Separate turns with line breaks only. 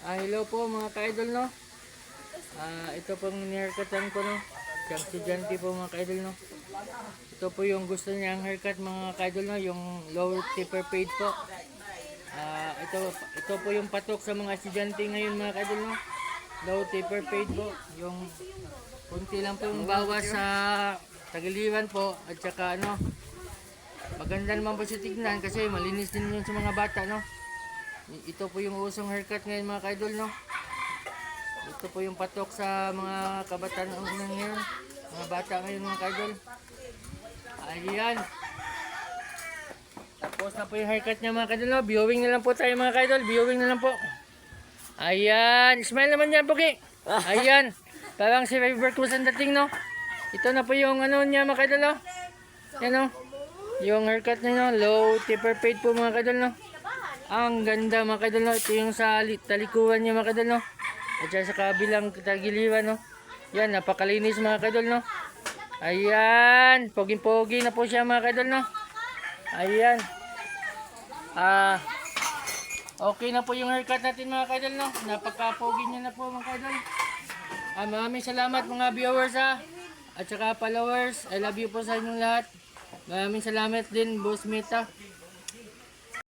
Hello po mga ka-idol, no. Ito pong ni-haircutan ko, no. Siyang estudyante po mga ka-idol, no. Ito po yung gusto niyang haircut mga ka-idol, no. Yung low taper fade po. Ito po yung patok sa mga estudyante ngayon mga ka-idol, no. Low taper fade po. Yung kunti lang po yung bawas sa tagiliran po. At saka ano, maganda naman po siya tignan kasi malinis din yun sa mga bata, no. Ito po yung usong haircut ngayon mga ka-idol, no. Ito po yung patok sa mga kabataan ngayon, mga bata ngayon mga ka-idol. Ayan. Tapos na po yung haircut niya mga ka-idol, no. Viewing na lang po tayo mga ka-idol, viewing na lang po. Ayan, smile naman yan Pogi. Ayan, parang si River Cruz ang dating, no. Ito na po yung ano niya mga ka-idol, no. Yan, no. Yung haircut niya, no, low taper fade po mga ka-idol, no. Ang ganda mga ka-idol, no. Ito yung sa talikuran niya mga ka-idol, no. At sa kabilang tagiliran, no. Yan, napakalinis mga ka-idol, no. Ayan, pogi-pogi na po siya mga ka-idol, no. Ayan. Okay na po yung haircut natin mga ka-idol, no. Napaka-pogi niya na po mga ka-idol. Maraming salamat mga viewers at saka followers. I love you po sa inyong lahat. Maraming salamat din Boss Meta.